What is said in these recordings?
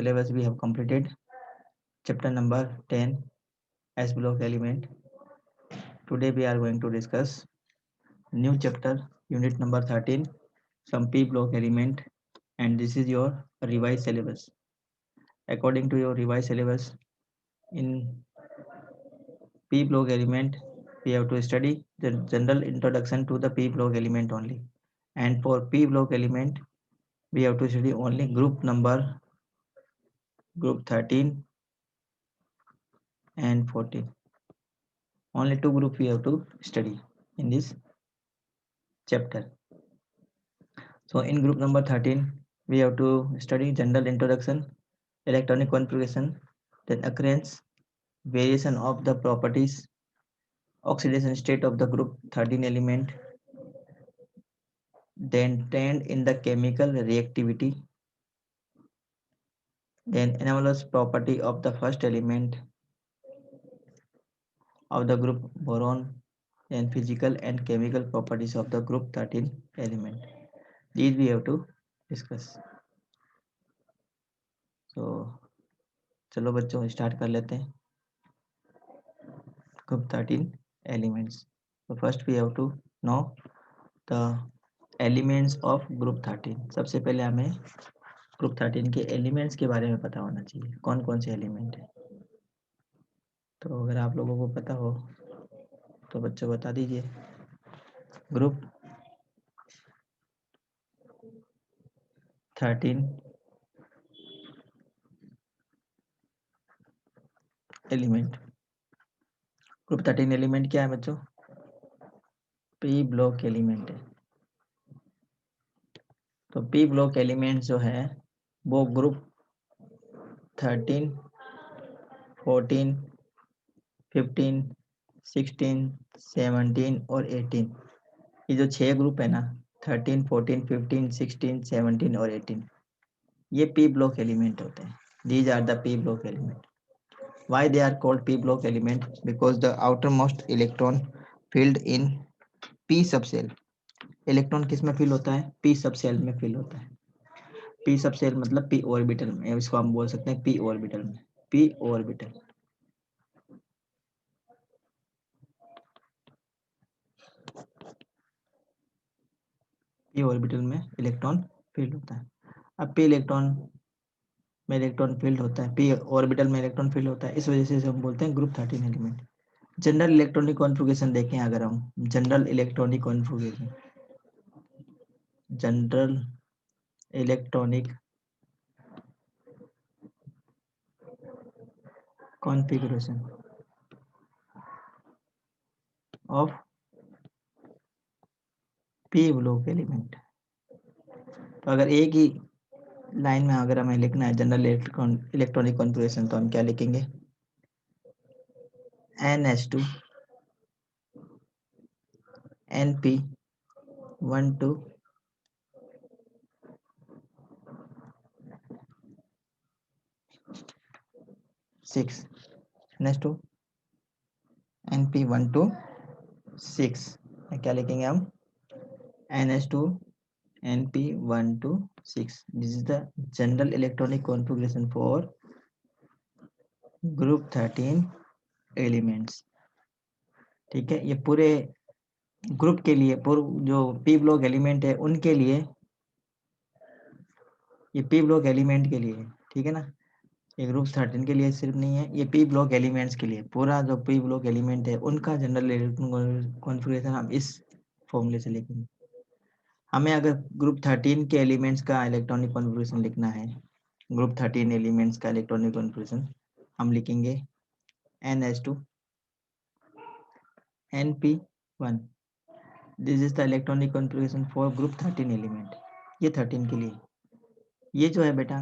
syllabus we have completed. Chapter number 10, S block element. Today we are going to discuss new chapter, unit number 13, some P block element, and this is your revised syllabus. According to your revised syllabus, in P block element, we have to study the general introduction to the P block element only. And for P block element, we have to study only group number, group 13 and 14. Only two groups we have to study in this chapter. So in group number 13, we have to study general introduction, electronic configuration, then occurrence, variation of the properties, oxidation state of the group 13 element, then trend in the chemical reactivity, then anomalous property of the first element of the group boron, then physical and chemical properties of the group 13 element. These we have to discuss. So चलो बच्चों start कर लेते हैं. Group 13 elements. So first we have to know the elements of group 13. सबसे पहले हमें group 13 के elements के बारे में पता होना चाहिए, कौन कौन से एलिमेंट है. तो अगर आप लोगों को पता हो तो बच्चों बता दीजिए. Group 13 element. ग्रुप 13 एलिमेंट क्या है बच्चों? पी ब्लॉक एलिमेंट है. तो पी ब्लॉक एलिमेंट जो है वो ग्रुप 13, 14, 15, 16, 17 और 18. ये जो 6 ग्रुप है ना, 13, 14, 15, 16, 17 और 18, ये पी ब्लॉक एलिमेंट होते हैं. These are the p block element. Why they are called p block element? Because the outermost electron filled in p subshell. Electron किस में फिल होता है? p सबसेल में फिल होता है. p सबसेल मतलब p ऑर्बिटल में. इसको हम बोल सकते हैं p ऑर्बिटल में. p orbital. p ऑर्बिटल में इलेक्ट्रॉन फिल होता है. अब p इलेक्ट्रॉन में इलेक्ट्रॉन फील्ड होता है, p ऑर्बिटल में इलेक्ट्रॉन फील्ड होता है, इस वजह से हम बोलते हैं group 13 element. General electronic configuration देखें अगर हम, general electronic configuration, general electronic configuration of P block element. तो अगर एक ही लाइन में अगर हमें लिखना है जनरल इलेक्ट्रॉनिक कॉन्फ़िगरेशन, तो हम क्या लिखेंगे? NH2 NP 1 2 6. NH2 NP 1 2 6. क्या लिखेंगे हम? NH2 NP 1 2 6. This is the general electronic configuration for group 13 elements. ठीक है, ये पूरे ग्रुप के लिए, पूरे जो पी ब्लॉक एलिमेंट है उनके लिए, ये पी ब्लॉक एलिमेंट के लिए, ठीक है ना. ये ग्रुप 13 के लिए सिर्फ नहीं है, ये पी ब्लॉक एलिमेंट्स के लिए, पूरा जो पी ब्लॉक एलिमेंट है उनका जनरल इलेक्ट्रॉनिक कॉन्फ़िगरेशन हम इस फॉर्मूले से लिखेंगे. हमें अगर ग्रुप 13 के एलिमेंट्स का इलेक्ट्रॉनिक कॉन्फ़िगरेशन लिखना है, ग्रुप 13 एलिमेंट्स का इलेक्ट्रॉनिक कॉन्फ़िगरेशन हम लिखेंगे NH2 NP1. This is the electronic configuration for group 13 element. ये 13 के लिए. ये जो है बेटा,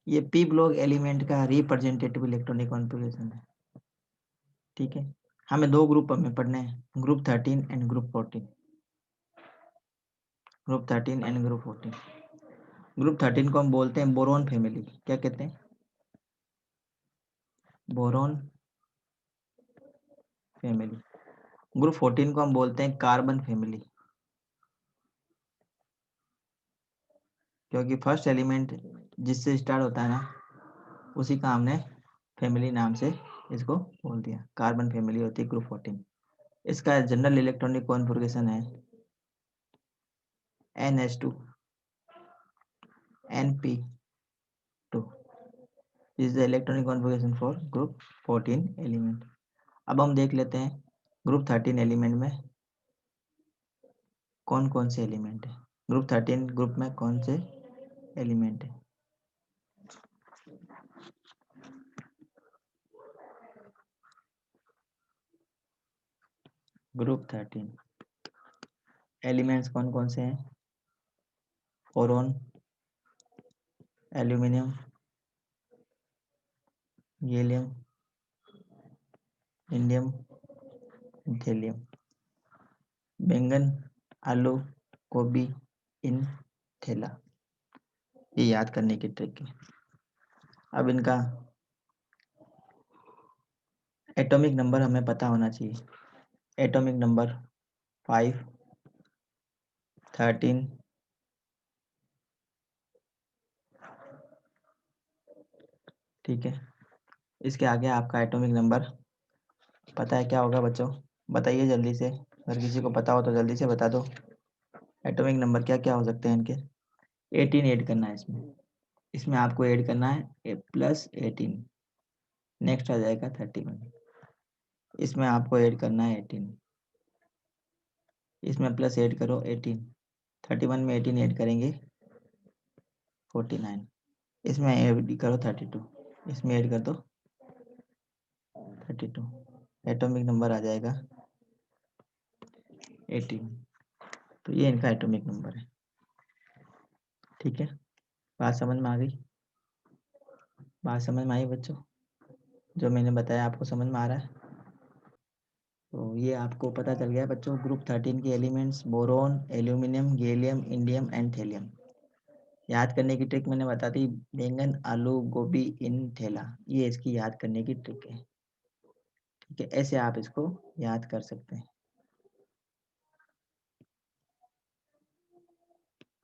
ये पी ब्लॉक एलिमेंट का रिप्रेजेंटेटिव इलेक्ट्रॉनिक कॉन्फ़िगरेशन है. ठीक है, हमें दो ग्रुप में पढ़ने हैं, group 13 and group 14. Group 13 and group 14. Group 13 को हम बोलते हैं बोरॉन फैमिली. क्या कहते हैं? Boron family. ग्रुप 14 को हम बोलते हैं कार्बन फैमिली. क्योंकि फर्स्ट एलिमेंट जिससे स्टार्ट होता है ना, उसी का हमने फैमिली नाम से इसको बोल दिया। कार्बन फैमिली होती है ग्रुप 14। इसका जनरल इलेक्ट्रॉनिक कॉन्फ़िगरेशन है NH2 NP2 is the electronic configuration for group 14 element. अब हम देख लेते हैं ग्रुप 13 एलिमेंट में कौन कौन से एलिमेंट है। ग्रुप 13 ग्रुप में कौन से एलिमेंट है। ग्रुप 13 एलिमेंट्स कौन कौन से हैं। Boron, aluminium, gallium, indium, thallium. बैंगन, आलू, गोभी, इन, थैला। ये याद करने की ट्रिक है। अब इनका एटॉमिक नंबर हमें पता होना चाहिए। एटॉमिक नंबर 5, 13, ठीक है। इसके आगे आपका एटॉमिक नंबर पता है क्या होगा बच्चों, बताइए जल्दी से। अगर किसी को पता हो तो जल्दी से बता दो। एटॉमिक नंबर क्या क्या हो सकते हैं इनके। 18 ऐड करना है इसमें। इसमें आपको ऐड करना है +18। नेक्स्ट आ जाएगा 31। इसमें आपको ऐड करना है 18। इसमें प्लस ऐड करो 18। 31 में 18 ऐड करेंगे 49। इसमें ऐड करो 32। इसमें ऐड कर दो 32। एटॉमिक नंबर आ जाएगा 18। तो ये इनका एटॉमिक नंबर है। ठीक है, बात समझ में आ गई। बात समझ में आई बच्चों, जो मैंने बताया आपको समझ में आ रहा है। तो ये आपको पता चल गया बच्चों ग्रुप 13 के elements boron, aluminium, gallium, indium and thallium. याद करने की ट्रिक मैंने बता दी। बैंगन, आलू, गोभी, इन, थैला, ये इसकी याद करने की ट्रिक है। ठीक है, ऐसे आप इसको याद कर सकते हैं।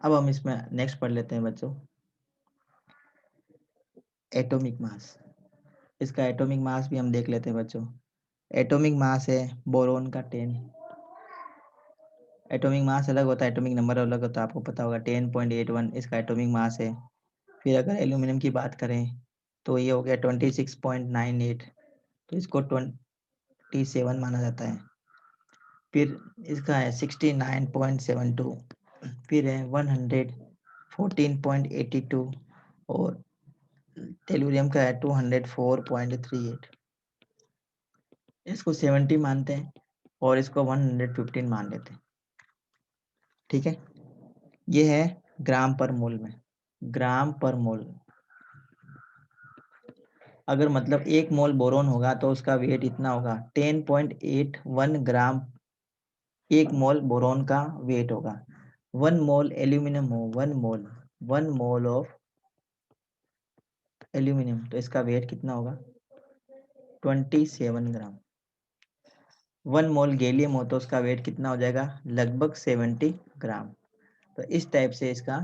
अब हम इसमें नेक्स्ट पढ़ लेते हैं बच्चों एटॉमिक मास। इसका एटॉमिक मास भी हम देख लेते हैं बच्चों। एटॉमिक मास है बोरोन का 10। एटॉमिक मास अलग होता है, एटॉमिक नंबर अलग होता है, आपको पता होगा। 10.81 इसका एटॉमिक मास है। फिर अगर एल्यूमिनियम की बात करें तो ये हो गया 26.98। तो इसको 27 माना जाता है। फिर इसका है 69.72। फिर है 114.82 और टेलुरियम का है 204.38। इसको 70 मानते हैं और इसको 115 मान लेते हैं। ठीक है, ये है ग्राम पर मोल में। ग्राम पर मोल, अगर मतलब 1 मोल बोरोन होगा तो उसका वेट इतना होगा 10.81 ग्राम। 1 मोल बोरोन का वेट होगा। 1 मोल एल्यूमिनियम हो, 1 मोल ऑफ एल्यूमिनियम, तो इसका वेट कितना होगा 27 ग्राम। 1 मोल गैलियम हो तो उसका वेट कितना हो जाएगा लगभग 70 ग्राम। तो इस टाइप से इसका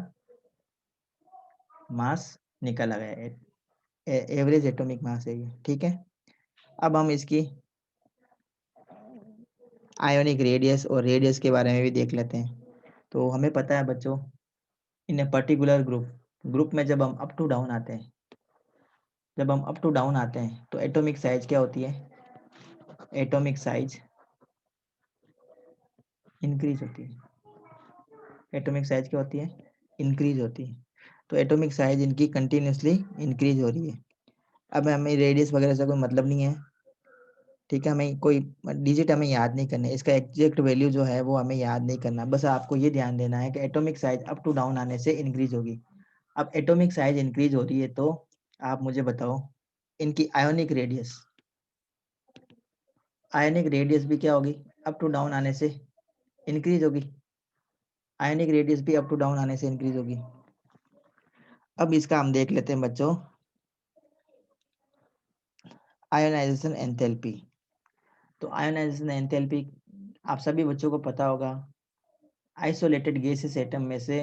मास निकल गया है। एवरेज एटॉमिक मास है ये। ठीक है, अब हम इसकी आयोनिक रेडियस और रेडियस के बारे में भी देख लेते हैं। तो हमें पता है बच्चों इन ए पर्टिकुलर ग्रुप में जब हम अप टू डाउन आते हैं, तो एटॉमिक साइज क्या होती है, एटॉमिक साइज इंक्रीज होती है। एटॉमिक साइज क्या होती है, इंक्रीज होती है। तो एटॉमिक साइज इनकी कंटिन्यूसली इंक्रीज हो रही है। अब हमें रेडियस वगैरह से कोई मतलब नहीं है। ठीक है, हमें कोई डिजिट हमें याद नहीं करना है, इसका एग्जैक्ट वैल्यू जो है वो हमें याद नहीं करना, बस आपको ये ध्यान देना है कि atomic size up to down आने से इंक्रीज होगी। अब एटॉमिक साइज इंक्रीज हो रही है तो आप मुझे बताओ इनकी आयोनिक रेडियस भी क्या होगी, अप टू डाउन आने से इंक्रीज होगी। आयोनिक रेडियस भी अप टू डाउन आने से इंक्रीज होगी। अब इसका हम देख लेते हैं बच्चों आयोनाइजेशन एंथैल्पी। तो आयोनाइजेशन एंथैल्पी आप सभी बच्चों को पता होगा आइसोलेटेड गैसेस एटम में से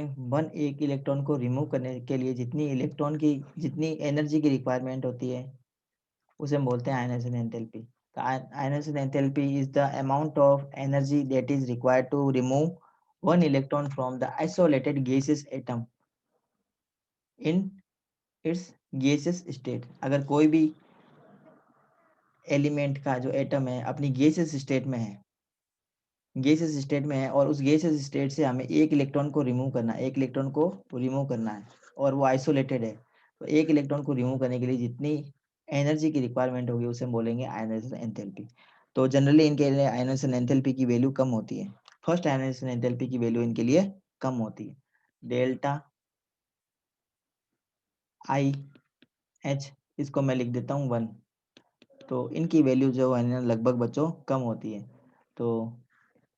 एक इलेक्ट्रॉन को रिमूव करने के लिए जितनी एनर्जी की रिक्वायरमेंट होती है उसे हम बोलते हैं ionization enthalpy. Ionization enthalpy is the amount of energy that is required to remove one electron from the isolated gaseous atom in its gaseous state. अगर कोई भी एलिमेंट का जो एटम है अपनी गैसेस स्टेट में है और उस गैसेस स्टेट से हमें एक इलेक्ट्रॉन को रिमूव करना है और वो आइसोलेटेड है, तो एक इलेक्ट्रॉन को रिमूव करने के लिए जितनी एनर्जी की रिक्वायरमेंट होगी उसे हम बोलेंगे आयनाइजेशन एंथैल्पी. तो जनरली इनके लिए आयनाइजेशन एंथैल्पी की वैल्यू कम होती है. फर्स्ट आयनाइजेशन एंथैल्पी की वैल्यू इनके लिए कम होती है. डेल्टा आई एच इसको मैं लिख देता हूँ 1. तो इनकी वैल्यू जो है ना लगभग बच्चों कम होती है. तो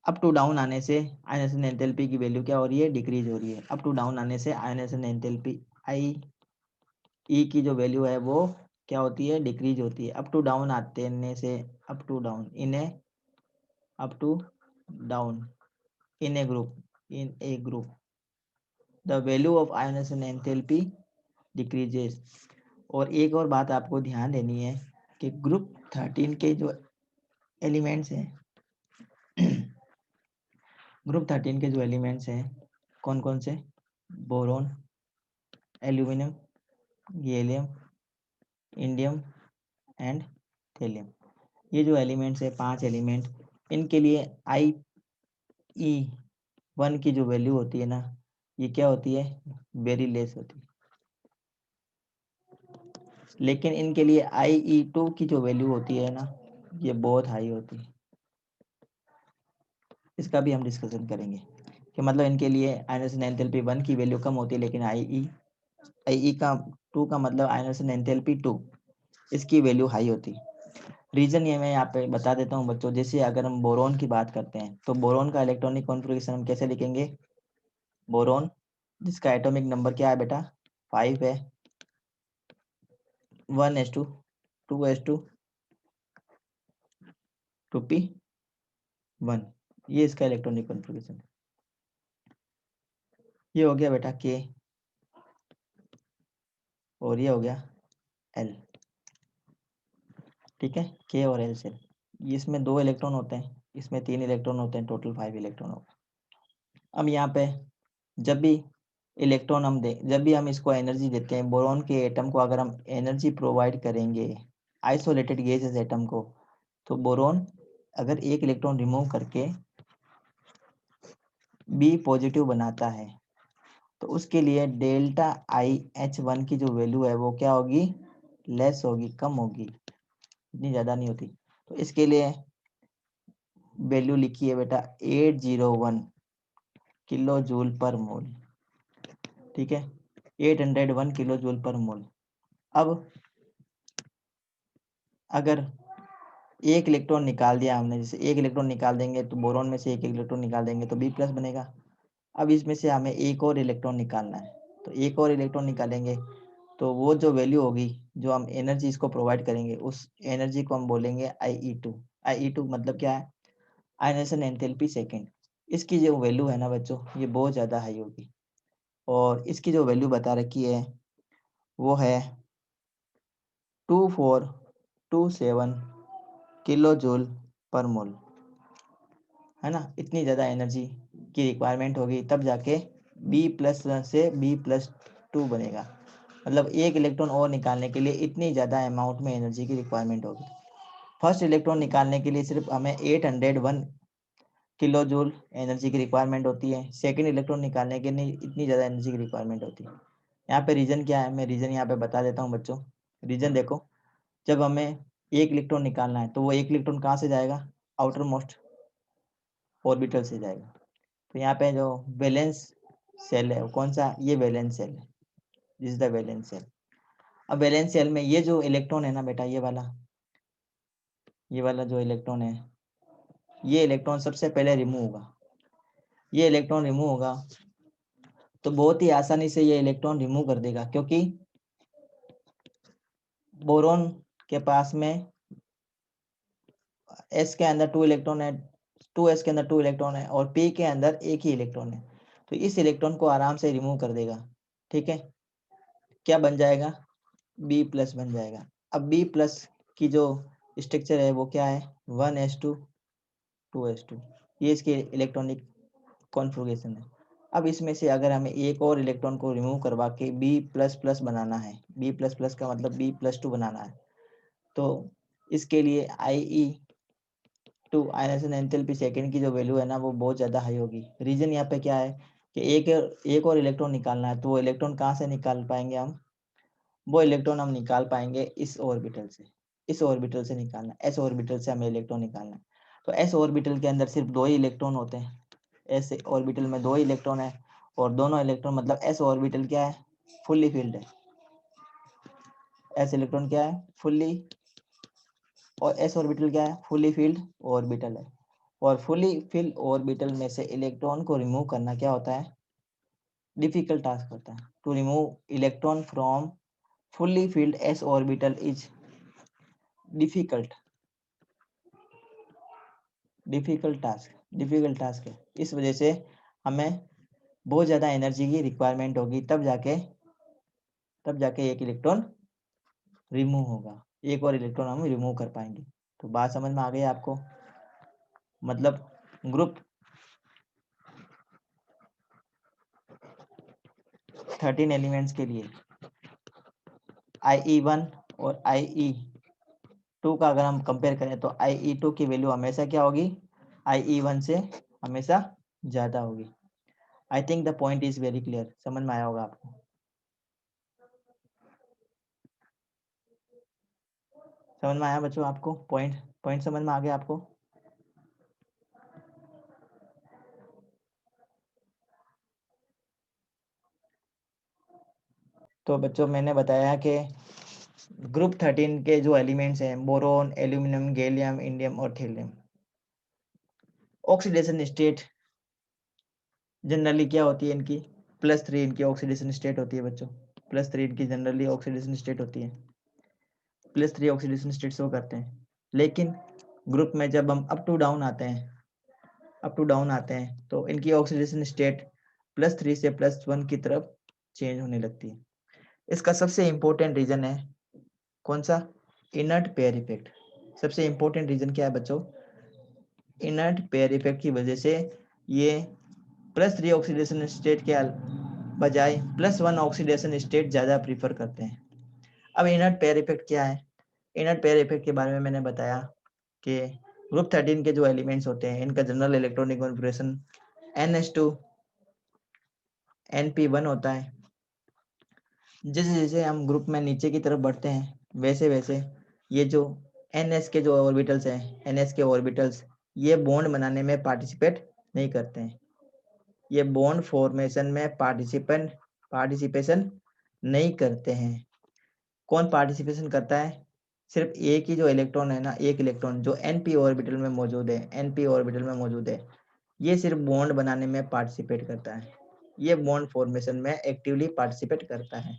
अप टू डाउन आने से आयनाइजेशन एंथैल्पी की वैल्यू क्या हो रही है, डिक्रीज हो रही है. अप टू डाउन आने से आयनाइजेशन एंथैल्पी आई ई की जो वैल्यू है वो क्या होती है, डिक्रीज होती है. अप टू डाउन आने से up to down in a group the value of ionization enthalpy decreases. और एक और बात आपको ध्यान देनी है कि ग्रुप 13 के जो एलिमेंट्स हैं ग्रुप 13 के जो एलिमेंट्स हैं कौन कौन से, boron, aluminium, gallium, indium and thallium. ये जो एलिमेंट्स है 5 एलिमेंट, इनके लिए IE1 की जो वैल्यू होती है ना ये क्या होती है, वेरी लेस होती है. लेकिन इनके लिए IE2 की जो वैल्यू होती है ना ये बहुत हाई होती है. इसका भी हम डिस्कशन करेंगे कि मतलब इनके लिए आयनाइजेशन एंथैल्पी 1 की वैल्यू कम होती है लेकिन IE का 2 का मतलब आयनाइजेशन एंथैल्पी 2 इसकी वैल्यू हाई होती है. रीजन ये मैं यहाँ पे बता देता हूँ बच्चों. जैसे अगर हम बोरोन की बात करते हैं तो बोरोन का इलेक्ट्रॉनिक कॉन्फ़िगरेशन हम कैसे लिखेंगे, बोरोन जिसका एटॉमिक नंबर क्या है बेटा 5 है, 1s2 2s2 2p1, ये इसका इलेक्ट्रॉनिक कॉन्फ़िगरेशन है. ये हो गया बेटा K और ये हो गया L. ठीक है, K और L से इसमें 2 इलेक्ट्रॉन होते हैं, इसमें 3 इलेक्ट्रॉन होते हैं, टोटल 5 इलेक्ट्रॉन होगा. अब यहाँ पे जब भी हम इसको एनर्जी देते हैं, बोरॉन के एटम को अगर हम एनर्जी प्रोवाइड करेंगे आइसोलेटेड गैसेस एटम को, तो बोरॉन अगर एक इलेक्ट्रॉन रिमूव करके बी पॉजिटिव बनाता है तो उसके लिए डेल्टा IH1 की जो वैल्यू है वो क्या होगी, लेस होगी, कम होगी, इतनी ज़्यादा नहीं होती. तो इसके लिए वैल्यू लिखी है बेटा 801 किलो जूल पर मोल. ठीक है, 801 किलो जूल पर मोल. अब अगर एक इलेक्ट्रॉन निकाल दिया हमने, जैसे एक इलेक्ट्रॉन निकाल देंगे तो बोरॉन में से एक इलेक्ट्रॉन निकाल देंगे तो B+ बनेगा. अब इसमें से हमें एक और इलेक्ट्रॉन निकालना है, तो एक और इलेक्ट्रॉन निकालेंगे तो वो जो वैल्यू होगी जो हम एनर्जी इसको प्रोवाइड करेंगे उस एनर्जी को हम बोलेंगे IE2 मतलब क्या है, आयनाइजेशन एंथैल्पी सेकेंड. इसकी जो वैल्यू है ना बच्चों ये बहुत ज़्यादा हाई होगी और इसकी जो वैल्यू बता रखी है वो है 2427 किलो जूल पर मोल, है ना. इतनी ज़्यादा एनर्जी की रिक्वायरमेंट होगी तब जाके B+ से B+2 बनेगा. मतलब एक इलेक्ट्रॉन और निकालने के लिए इतनी ज़्यादा अमाउंट में एनर्जी की रिक्वायरमेंट होगी. फर्स्ट इलेक्ट्रॉन निकालने के लिए सिर्फ हमें 801 किलो जूल एनर्जी की रिक्वायरमेंट होती है. सेकेंड इलेक्ट्रॉन निकालने के लिए इतनी ज़्यादा एनर्जी की रिक्वायरमेंट होती है. यहाँ पे रीज़न क्या है, मैं रीज़न यहाँ पे बता देता हूँ बच्चों. रीज़न देखो, जब हमें एक इलेक्ट्रॉन निकालना है तो वो एक इलेक्ट्रॉन कहाँ से जाएगा, आउटर मोस्ट ऑर्बिटल से जाएगा. तो यहाँ पे जो वैलेंस सेल है वो कौन सा, ये वैलेंस सेल है, this is the valence shell. अब वैलेंस सेल में ये जो इलेक्ट्रॉन है ना बेटा, ये वाला जो इलेक्ट्रॉन है, ये इलेक्ट्रॉन सबसे पहले रिमूव होगा. ये इलेक्ट्रॉन रिमूव होगा तो बहुत ही आसानी से ये इलेक्ट्रॉन रिमूव कर देगा क्योंकि बोरॉन के पास में S के अंदर 2 इलेक्ट्रॉन है, 2s के अंदर 2 इलेक्ट्रॉन है और p के अंदर एक ही इलेक्ट्रॉन है, तो इस इलेक्ट्रॉन को आराम से रिमूव कर देगा। ठीक है, क्या बन जाएगा, B+ बन जाएगा। अब B+ की जो स्ट्रक्चर है वो क्या है, 1s2 2s2, ये इसके इलेक्ट्रॉनिक कॉन्फ़िगरेशन है। अब इसमें से अगर हमें एक और इलेक्ट्रॉन को रिमूव करवा के B++ बनाना है, B++ का मतलब B+2 बनाना है, तो इसके लिए IE2 आयनाइजेशन एंथैल्पी सेकेंड की जो वैल्यू है ना वो बहुत ज़्यादा हाई होगी। रीजन यहाँ पे क्या है कि एक और इलेक्ट्रॉन निकालना है, तो वो इलेक्ट्रॉन कहाँ से निकाल पाएंगे हम, वो इलेक्ट्रॉन हम निकाल पाएंगे इस ऑर्बिटल से, इस ऑर्बिटल से निकालना, एस ऑर्बिटल से हमें इलेक्ट्रॉन निकालना है। तो एस ऑर्बिटल के अंदर सिर्फ 2 ही इलेक्ट्रॉन होते हैं, एस ऑर्बिटल में 2 इलेक्ट्रॉन है और दोनों इलेक्ट्रॉन मतलब एस ऑर्बिटल क्या है, फुल्ली फील्ड है। एस इलेक्ट्रॉन क्या है, फुल्ली, और एस ऑर्बिटल क्या है, फुल्ली फील्ड ऑर्बिटल है। और फुल्ली फील्ड ऑर्बिटल में से इलेक्ट्रॉन को रिमूव करना क्या होता है, डिफिकल्ट टास्क होता है। To remove electron from fully filled s orbital is difficult task है। इस वजह से हमें बहुत ज़्यादा एनर्जी की रिक्वायरमेंट होगी, तब जाके एक इलेक्ट्रॉन रिमूव होगा, एक और इलेक्ट्रॉन हम रिमूव कर पाएंगे। तो बात समझ में आ गई आपको, मतलब ग्रुप 13 एलिमेंट्स के लिए IE1 और IE2 का अगर हम कंपेयर करें तो IE2 की वैल्यू हमेशा क्या होगी, IE1 से हमेशा ज़्यादा होगी। आई think the point is very clear, समझ में आया होगा आपको। समझ में आया बच्चों आपको, पॉइंट समझ में आ गया आपको। तो बच्चों मैंने बताया कि ग्रुप 13 के जो एलिमेंट्स हैं, बोरोन, एल्यूमिनियम, गैलियम, इंडियम और थीलियम, ऑक्सीडेशन स्टेट जनरली क्या होती है इनकी, +3 इनकी ऑक्सीडेशन स्टेट होती है बच्चों, +3 इनकी जनरली ऑक्सीडेशन स्टेट होती है, +3 ऑक्सीडेशन स्टेट शो करते हैं। लेकिन ग्रुप में जब हम अप टू डाउन आते हैं तो इनकी ऑक्सीडेशन स्टेट +3 से +1 की तरफ चेंज होने लगती है। इसका सबसे इंपॉर्टेंट रीजन है कौन सा, इनर्ट पेयर इफेक्ट। सबसे इंपॉर्टेंट रीजन क्या है बच्चों, इनर्ट पेयर इफेक्ट की वजह से ये +3 ऑक्सीडेशन स्टेट के बजाय +1 ऑक्सीडेशन स्टेट ज़्यादा प्रीफर करते हैं। अब इनर्ट पेयर इफेक्ट क्या है, इनर्ट पेयर इफेक्ट के बारे में मैंने बताया कि ग्रुप 13 के जो एलिमेंट्स होते हैं इनका general electronic configuration NH2 NP1 होता है। जैसे जैसे हम ग्रुप में नीचे की तरफ बढ़ते हैं वैसे वैसे ये जो NS के जो ऑर्बिटल्स हैं, NS के ऑर्बिटल्स ये बॉन्ड बनाने में पार्टिसिपेट नहीं करते हैं, ये बॉन्ड फॉर्मेशन में पार्टिसिपेशन नहीं करते हैं। कौन पार्टिसिपेशन करता है, सिर्फ एक ही जो इलेक्ट्रॉन है ना, एक इलेक्ट्रॉन जो NP ऑर्बिटल में मौजूद है, NP ऑर्बिटल में मौजूद है, ये सिर्फ बॉन्ड बनाने में पार्टिसिपेट करता है, ये बॉन्ड फॉर्मेशन में एक्टिवली पार्टिसिपेट करता है।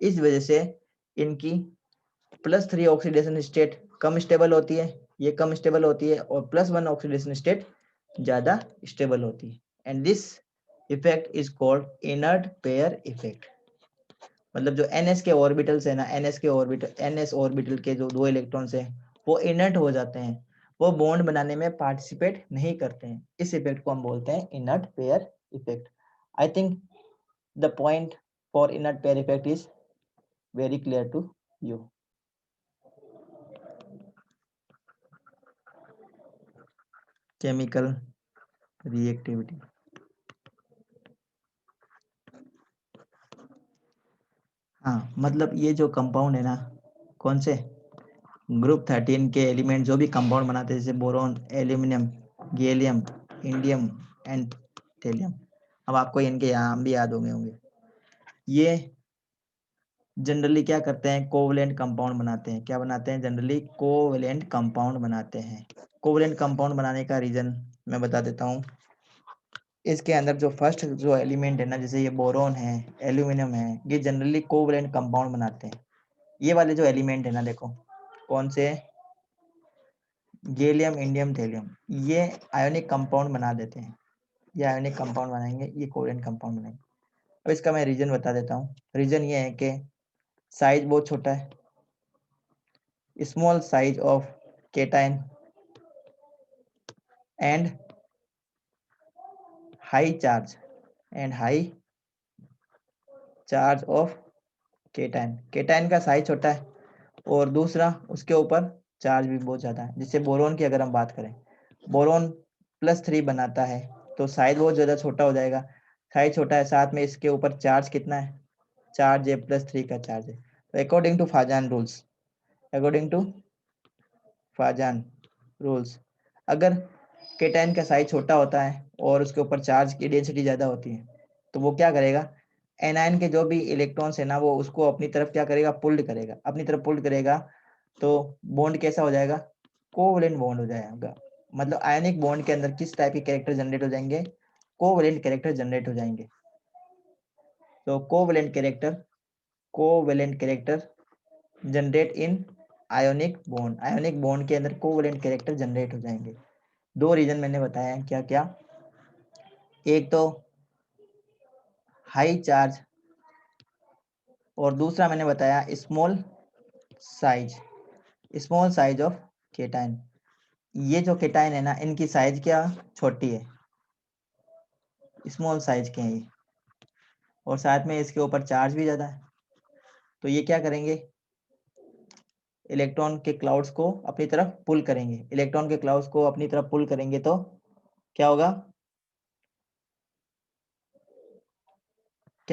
इस वजह से इनकी +3 ऑक्सीडेशन स्टेट कम स्टेबल होती है, ये कम स्टेबल होती है, और +1 ऑक्सीडेशन स्टेट ज़्यादा स्टेबल होती है। And this effect is called inert pair effect. मतलब जो NS के ऑर्बिटल्स है ना, NS ऑर्बिटल के जो 2 इलेक्ट्रॉन्स हैं वो इनर्ट हो जाते हैं, वो बॉन्ड बनाने में पार्टिसिपेट नहीं करते हैं। इस इफेक्ट को हम बोलते हैं inert pair effect. I think the point for inert pair effect is very clear to you. Chemical reactivity, हाँ मतलब ये जो कंपाउंड है ना, कौन से ग्रुप 13 के एलिमेंट जो भी कंपाउंड बनाते हैं जैसे boron, aluminium, gallium, indium and thallium, अब आपको इनके नाम भी याद होंगे। ये जनरली क्या करते हैं, कोवलेंट कंपाउंड बनाते हैं। क्या बनाते हैं, जनरली कोवलेंट कंपाउंड बनाते हैं। कोवलेंट कंपाउंड बनाने का रीजन मैं बता देता हूँ। इसके अंदर जो फर्स्ट जो एलिमेंट है ना, जैसे ये बोरोन है, एल्यूमिनियम है, ये जनरली कोवलेंट कंपाउंड बनाते हैं। ये वाले जो एलिमेंट है ना, देखो कौन से, गैलियम, इंडियम, थैलियम, ये आयोनिक कंपाउंड बना देते हैं। ये आयोनिक कंपाउंड बनाएंगे, ये कोवेलेंट कंपाउंड बनाएंगे। अब इसका मैं रीजन बता देता हूँ। रीजन ये है कि साइज बहुत छोटा है, small size of cation and high charge of cation. Cation का साइज छोटा है और दूसरा उसके ऊपर चार्ज भी बहुत ज़्यादा है। जैसे बोरोन की अगर हम बात करें, बोरोन +3 बनाता है तो साइज बहुत ज़्यादा छोटा हो जाएगा। साइज छोटा है, साथ में इसके ऊपर चार्ज कितना है, चार्ज है, +3 का चार्ज है। तो अकॉर्डिंग टू फाजान रूल्स, अगर केटाइन का साइज छोटा होता है और उसके ऊपर चार्ज की डेंसिटी ज़्यादा होती है, तो वो क्या करेगा, एनायन के जो भी इलेक्ट्रॉन्स है ना, वो उसको अपनी तरफ क्या करेगा, अपनी तरफ पुल्ड करेगा। तो बॉन्ड कैसा हो जाएगा, कोवलेंट बॉन्ड हो जाएगा। मतलब आयनिक बॉन्ड के अंदर किस टाइप के कैरेक्टर जनरेट हो जाएंगे, कोवलेंट कैरेक्टर जनरेट हो जाएंगे। तो कोवलेंट कैरेक्टर जनरेट इन आयोनिक बॉन्ड के अंदर कोवलेंट कैरेक्टर जनरेट हो जाएंगे। दो रीजन मैंने बताया, क्या क्या, एक तो हाई चार्ज और दूसरा मैंने बताया स्मॉल साइज ऑफ केटाइन। ये जो केटाइन है ना, इनकी साइज क्या छोटी है, स्मॉल साइज के हैं ये, और साथ में इसके ऊपर चार्ज भी ज़्यादा है। तो ये क्या करेंगे, इलेक्ट्रॉन के क्लाउड्स को अपनी तरफ पुल करेंगे। तो क्या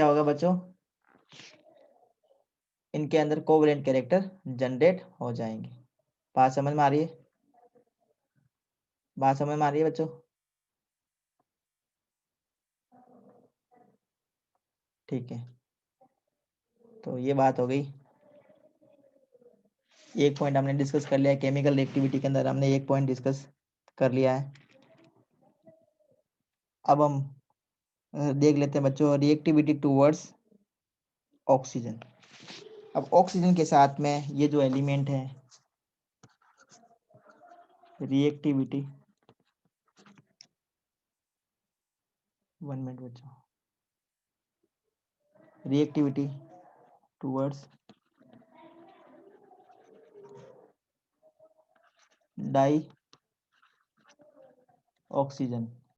होगा, बच्चों, इनके अंदर कोवलेंट कैरेक्टर जनरेट हो जाएंगे। बात समझ में आ रही है बच्चों? ठीक है, तो ये बात हो गई। एक पॉइंट हमने डिस्कस कर लिया है, केमिकल रिएक्टिविटी के अंदर हमने एक पॉइंट डिस्कस कर लिया है। अब हम देख लेते हैं बच्चों, रिएक्टिविटी टूवर्ड्स ऑक्सीजन। अब ऑक्सीजन के साथ में ये जो एलिमेंट है, रिएक्टिविटी, 1 मिनट बच्चों, रिएक्टिविटी टूवर्ड्स डाई ऑक्सीजन।